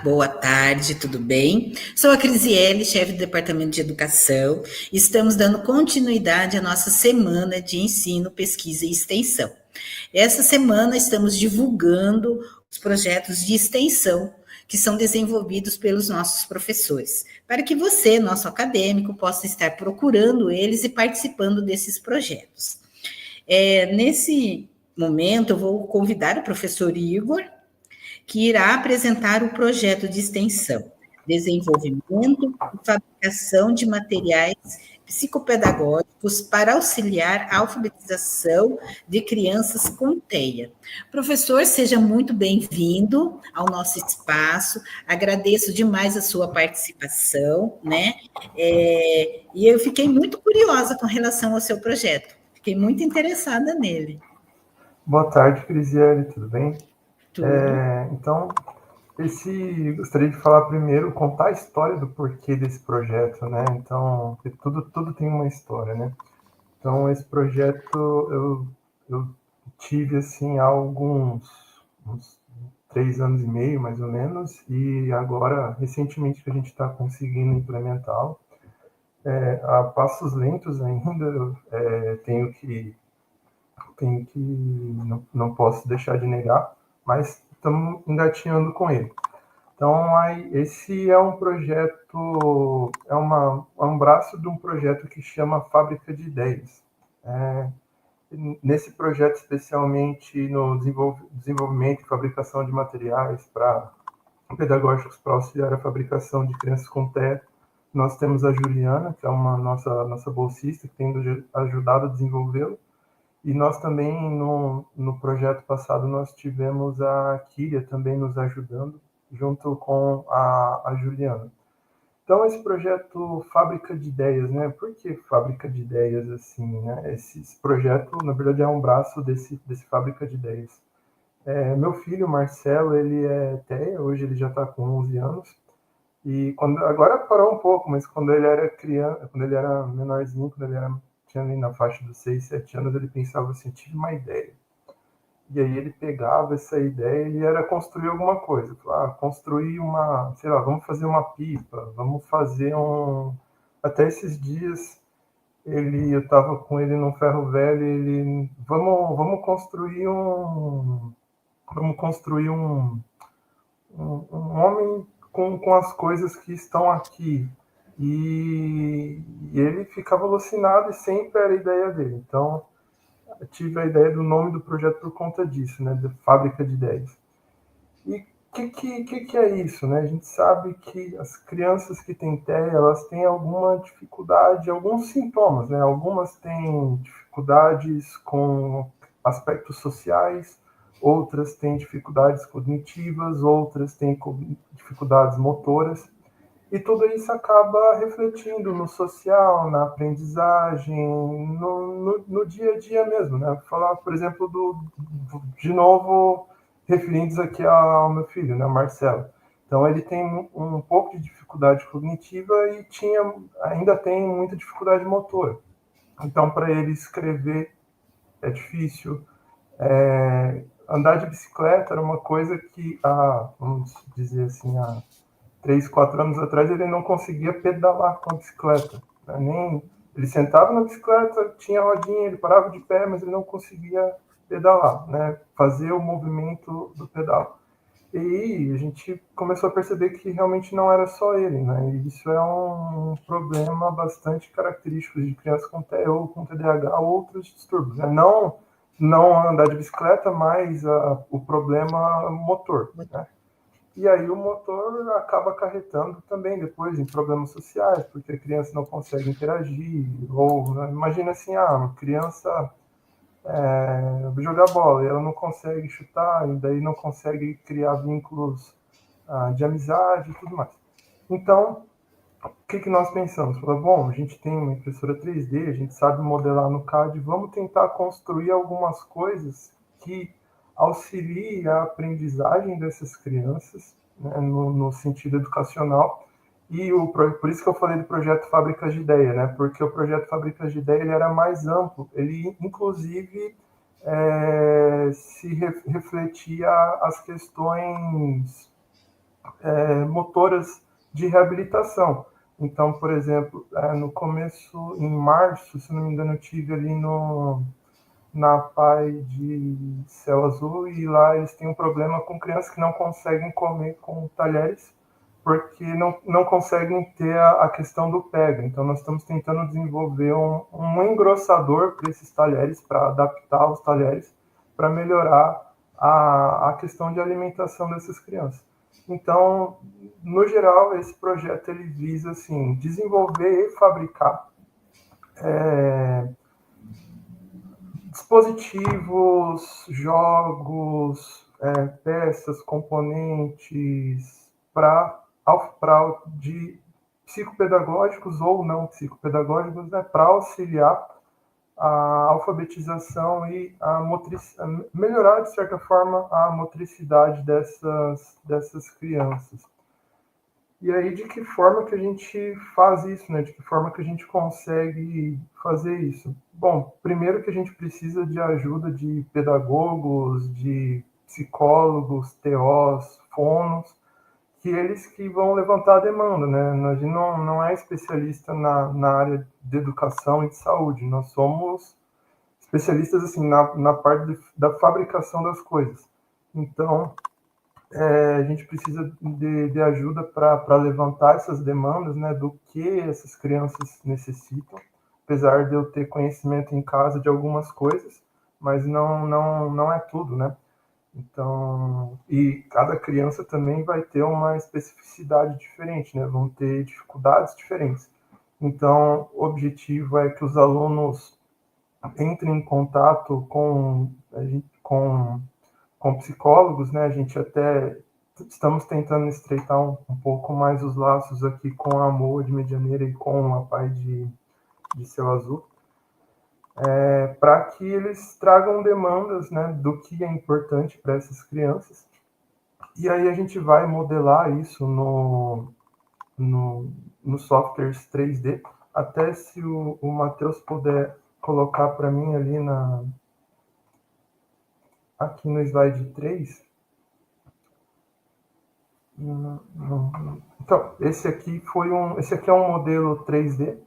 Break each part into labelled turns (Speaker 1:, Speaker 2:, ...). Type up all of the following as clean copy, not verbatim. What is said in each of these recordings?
Speaker 1: boa tarde, tudo bem? Sou a Crisiele, chefe do Departamento de Educação, e estamos dando continuidade à nossa semana de ensino, pesquisa e extensão. Essa semana estamos divulgando os projetos de extensão que são desenvolvidos pelos nossos professores, para que você, nosso acadêmico, possa estar procurando eles e participando desses projetos. Nesse momento, eu vou convidar o professor Igor, que irá apresentar o projeto de extensão, desenvolvimento e fabricação de materiais psicopedagógicos para auxiliar a alfabetização de crianças com TEA. Professor, seja muito bem-vindo ao nosso espaço, agradeço demais a sua participação, né? E eu fiquei muito curiosa com relação ao seu projeto, fiquei muito interessada nele.
Speaker 2: Boa tarde, Crisiele, tudo bem?
Speaker 1: Tudo.
Speaker 2: Então, gostaria de falar primeiro, contar a história do porquê desse projeto, né? Então, tudo tem uma história, né? Então, esse projeto eu tive, assim, há uns 3 anos e meio, mais ou menos, e agora, recentemente, que a gente está conseguindo implementá-lo. A passos lentos ainda, não posso deixar de negar, mas estamos engatinhando com ele. Então, esse é um projeto, é um braço de um projeto que chama Fábrica de Ideias. Nesse projeto, especialmente no desenvolvimento e fabricação de materiais pedagógicos para auxiliar a fabricação de crianças com TEA, nós temos a Juliana, que é uma nossa bolsista, que tem ajudado a desenvolvê-lo. E nós também, no projeto passado, nós tivemos a Kíria também nos ajudando, junto com a Juliana. Então, esse projeto Fábrica de Ideias, né? Por que Fábrica de Ideias, assim, né? Esse projeto, na verdade, é um braço desse Fábrica de Ideias. Meu filho, Marcelo, ele é TEA, hoje ele já está com 11 anos, e agora parou um pouco, mas quando ele era criança, quando ele era menorzinho, tinha ali na faixa dos 6, 7 anos, ele pensava assim, tive uma ideia. E aí ele pegava essa ideia e era construir alguma coisa. Construir sei lá, vamos fazer uma pipa, vamos fazer Até esses dias, eu estava com ele num ferro velho e ele, vamos construir um homem com as coisas que estão aqui. E ele ficava alucinado e sempre era a ideia dele. Então, eu tive a ideia do nome do projeto por conta disso, né? Da Fábrica de Ideias. E o que é isso, né? A gente sabe que as crianças que têm TEA, elas têm alguma dificuldade, alguns sintomas, né? Algumas têm dificuldades com aspectos sociais, outras têm dificuldades cognitivas, outras têm dificuldades motoras. E tudo isso acaba refletindo no social, na aprendizagem, no dia a dia mesmo, né? Vou falar, por exemplo, de novo, referindo aqui ao meu filho, né, Marcelo. Então, ele tem um pouco de dificuldade cognitiva e ainda tem muita dificuldade motora. Então, para ele escrever é difícil. Andar de bicicleta era uma coisa que, vamos dizer assim, 3, 4 anos atrás, ele não conseguia pedalar com a bicicleta. Né? Ele sentava na bicicleta, tinha rodinha, ele parava de pé, mas ele não conseguia pedalar, né? Fazer o movimento do pedal. E a gente começou a perceber que realmente não era só ele, né? E isso é um problema bastante característico de crianças com TEA ou com TDAH ou outros distúrbios. Né? Não andar de bicicleta, mas o problema motor, né? E aí o motor acaba acarretando também depois em problemas sociais, porque a criança não consegue interagir, ou imagina assim, uma criança jogar bola e ela não consegue chutar, e daí não consegue criar vínculos de amizade e tudo mais. Então, o que nós pensamos? Bom, a gente tem uma impressora 3D, a gente sabe modelar no CAD, vamos tentar construir algumas coisas que auxiliem a aprendizagem dessas crianças, né, no sentido educacional. E por isso que eu falei do projeto Fábricas de Ideia, né? Porque o projeto Fábricas de Ideia ele era mais amplo, ele inclusive se refletia as questões motoras de reabilitação. Então, por exemplo, no começo, em março, se não me engano, eu tive ali na PAI de Céu Azul, e lá eles têm um problema com crianças que não conseguem comer com talheres, porque não conseguem ter a questão do pega. Então, nós estamos tentando desenvolver um engrossador para esses talheres, para adaptar os talheres, para melhorar a questão de alimentação dessas crianças. Então, no geral, esse projeto ele visa assim, desenvolver e fabricar dispositivos, jogos, peças, componentes de psicopedagógicos ou não psicopedagógicos, né, para auxiliar a alfabetização e melhorar, de certa forma, a motricidade dessas crianças. E aí, de que forma que a gente faz isso, né? De que forma que a gente consegue fazer isso? Bom, primeiro que a gente precisa de ajuda de pedagogos, de psicólogos, TOs, fonos, que eles que vão levantar a demanda, né? A gente não é especialista na área de educação e de saúde, nós somos especialistas, assim, na parte da fabricação das coisas. Então, a gente precisa de ajuda para levantar essas demandas, né, do que essas crianças necessitam, apesar de eu ter conhecimento em casa de algumas coisas, mas não é tudo, né? Então, e cada criança também vai ter uma especificidade diferente, né? Vão ter dificuldades diferentes. Então, o objetivo é que os alunos entrem em contato com psicólogos, né? A gente até estamos tentando estreitar um pouco mais os laços aqui com a MOA de Medianeira e com a PAI de Céu Azul, para que eles tragam demandas, né, do que é importante para essas crianças. E aí a gente vai modelar isso no softwares 3D, até se o Matheus puder colocar para mim ali aqui no slide 3. Então, esse aqui é um modelo 3D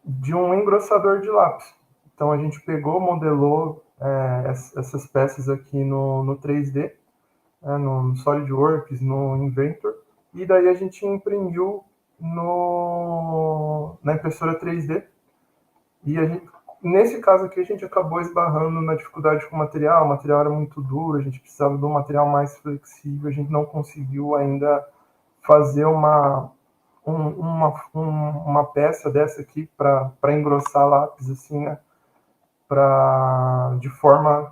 Speaker 2: de um engrossador de lápis. Então a gente pegou, modelou essas peças aqui no 3D, no SolidWorks, no Inventor, e daí a gente imprimiu na impressora 3D. E nesse caso aqui a gente acabou esbarrando na dificuldade com o material era muito duro, a gente precisava de um material mais flexível, a gente não conseguiu ainda fazer uma peça dessa aqui para engrossar lápis, assim, né?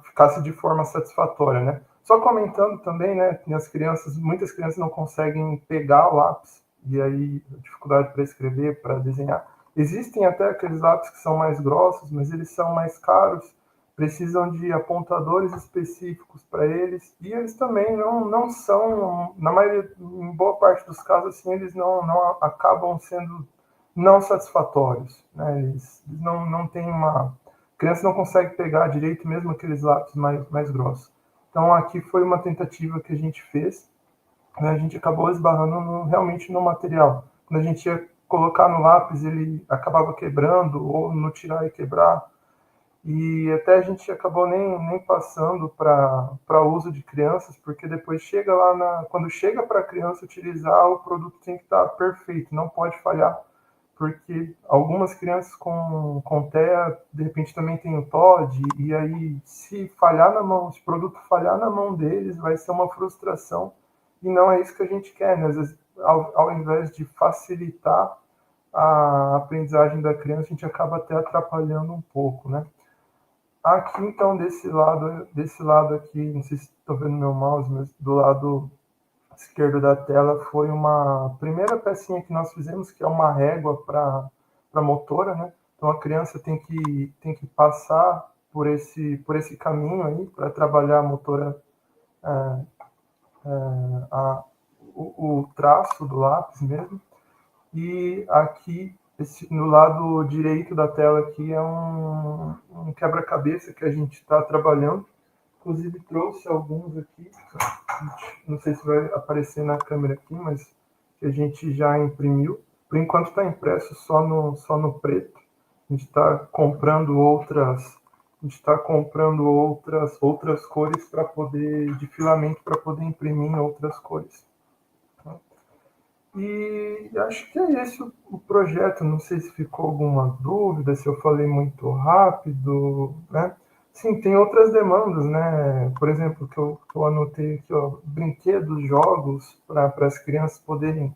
Speaker 2: Ficasse de forma satisfatória, né? Só comentando também, né? Muitas crianças não conseguem pegar o lápis, e aí a dificuldade para escrever, para desenhar. Existem até aqueles lápis que são mais grossos, mas eles são mais caros, precisam de apontadores específicos para eles, e eles também não são, em boa parte dos casos, assim, eles não acabam sendo não satisfatórios, né? Eles não têm a criança não consegue pegar direito mesmo aqueles lápis mais grossos. Então, aqui foi uma tentativa que a gente fez, né? A gente acabou esbarrando realmente no material. Quando a gente ia colocar no lápis, ele acabava quebrando, ou no tirar e quebrar, e até a gente acabou nem passando para uso de crianças, porque depois quando chega para a criança utilizar, o produto tem que estar perfeito, não pode falhar, porque algumas crianças com TEA, de repente também tem o TOD, e aí se o produto falhar na mão deles, vai ser uma frustração, e não é isso que a gente quer, né? Às vezes, ao invés de facilitar a aprendizagem da criança, a gente acaba até atrapalhando um pouco, né? Aqui, então, desse lado aqui, não sei se estou vendo meu mouse, mas do lado esquerdo da tela foi uma primeira pecinha que nós fizemos, que é uma régua para motora, né? Então, a criança tem que passar por esse caminho aí para trabalhar a motora, o traço do lápis mesmo. E aqui, no lado direito da tela aqui, é um quebra-cabeça que a gente está trabalhando inclusive trouxe alguns aqui, não sei se vai aparecer na câmera aqui, mas que a gente já imprimiu. Por enquanto está impresso só no preto. A gente está comprando outras cores para poder, de filamento, para poder imprimir em outras cores. E acho que é esse o projeto. Não sei se ficou alguma dúvida, se eu falei muito rápido, né? Sim, tem outras demandas, né? Por exemplo, que eu anotei aqui, ó, brinquedos, jogos para as crianças poderem.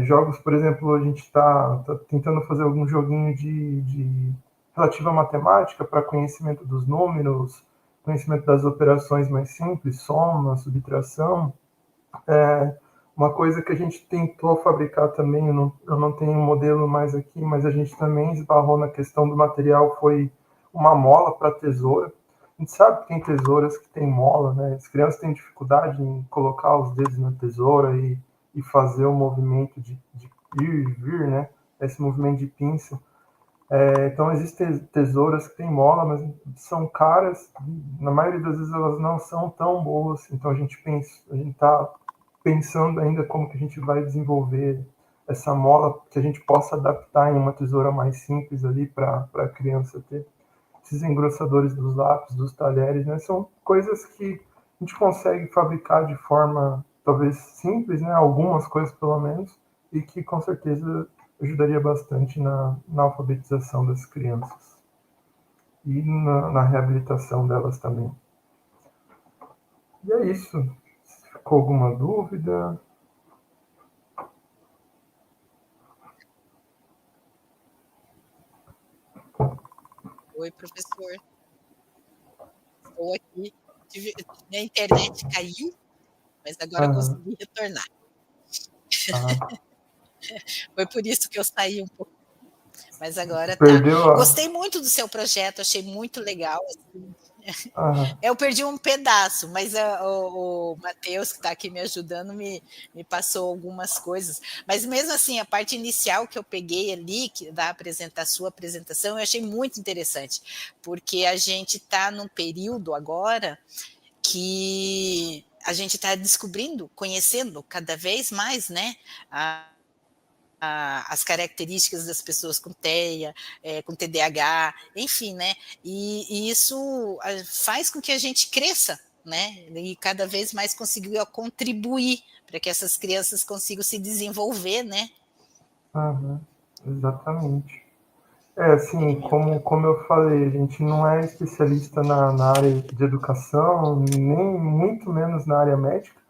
Speaker 2: Jogos, por exemplo, a gente está tentando fazer algum joguinho de relativo à matemática para conhecimento dos números, conhecimento das operações mais simples, soma, subtração. Uma coisa que a gente tentou fabricar também, eu não tenho um modelo mais aqui, mas a gente também esbarrou na questão do material, foi uma mola para tesoura. A gente sabe que tem tesouras que tem mola, né? As crianças têm dificuldade em colocar os dedos na tesoura e fazer o movimento de ir e vir, né? Esse movimento de pinça. Então, existem tesouras que têm mola, mas são caras. Na maioria das vezes, elas não são tão boas. Então, a gente está pensando ainda como que a gente vai desenvolver essa mola que a gente possa adaptar em uma tesoura mais simples ali para a criança ter. Esses engrossadores dos lápis, dos talheres, né? São coisas que a gente consegue fabricar de forma talvez simples, né? Algumas coisas pelo menos, e que com certeza ajudaria bastante na alfabetização das crianças e na reabilitação delas também. E é isso. Ficou alguma dúvida?
Speaker 3: Oi, professor. Estou aqui. Minha internet caiu, mas agora consegui retornar. Foi por isso que eu saí um pouco. Mas agora tá. Gostei muito do seu projeto, achei muito legal. Assim. Eu perdi um pedaço, mas o Matheus, que está aqui me ajudando, me passou algumas coisas. Mas mesmo assim, a parte inicial que eu peguei ali, da sua apresentação, eu achei muito interessante, porque a gente está num período agora que a gente está descobrindo, conhecendo cada vez mais, né, as características das pessoas com TEA, com TDAH, enfim, né? E isso faz com que a gente cresça, né? E cada vez mais consiga contribuir para que essas crianças consigam se desenvolver, né?
Speaker 2: Exatamente. Assim, como eu falei, a gente não é especialista na área de educação, nem muito menos na área médica,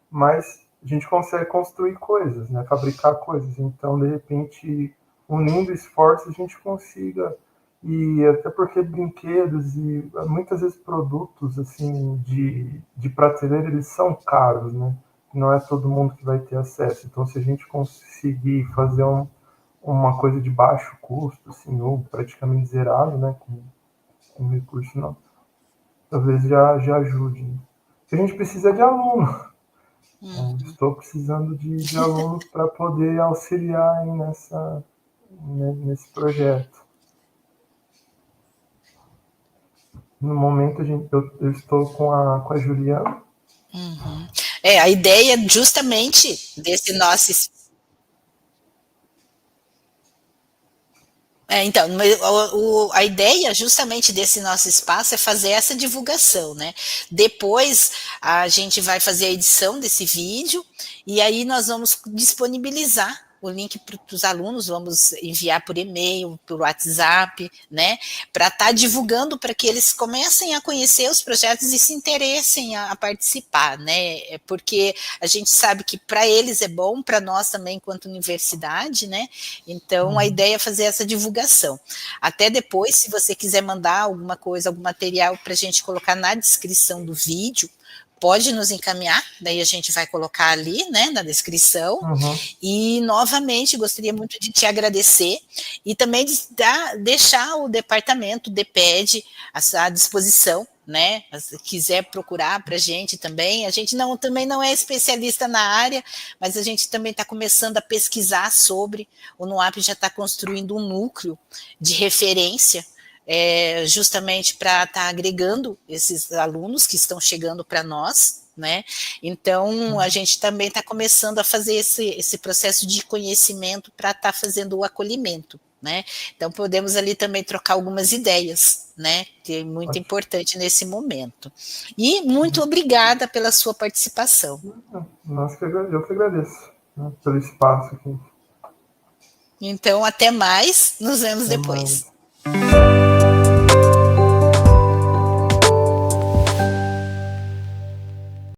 Speaker 2: mas a gente consegue construir coisas, né? Fabricar coisas. Então, de repente, unindo esforços, a gente consiga. E até porque brinquedos e muitas vezes produtos assim de prateleira, eles são caros, né? Não é todo mundo que vai ter acesso. Então, se a gente conseguir fazer uma coisa de baixo custo, assim, ou praticamente zerado, né? Com recurso, não. Talvez já ajude. Né? A gente precisa de aluno. Estou precisando de alunos para poder auxiliar nesse projeto. No momento, eu estou com a Juliana.
Speaker 3: A ideia justamente desse nosso... Então, a ideia justamente desse nosso espaço é fazer essa divulgação, né? Depois a gente vai fazer a edição desse vídeo e aí nós vamos disponibilizar o link para os alunos, vamos enviar por e-mail, por WhatsApp, né? Para estar divulgando para que eles comecem a conhecer os projetos e se interessem a participar, né? Porque a gente sabe que para eles é bom, para nós também, enquanto universidade, né? Então a ideia é fazer essa divulgação. Até depois, se você quiser mandar alguma coisa, algum material para a gente colocar na descrição do vídeo, pode nos encaminhar, daí a gente vai colocar ali, né, na descrição. E, novamente, gostaria muito de te agradecer e também de deixar o departamento DPED à disposição, né, se quiser procurar para a gente também também não é especialista na área, mas a gente também está começando a pesquisar sobre, o NUAP já está construindo um núcleo de referência justamente para estar agregando esses alunos que estão chegando para nós, né? Então, a gente também está começando a fazer esse processo de conhecimento para estar fazendo o acolhimento, né? Então, podemos ali também trocar algumas ideias, né? Que é muito importante nesse momento. E muito obrigada pela sua participação.
Speaker 2: Eu que agradeço, né, pelo espaço aqui.
Speaker 3: Então, até mais, nos vemos
Speaker 2: Até
Speaker 3: depois.
Speaker 2: mais.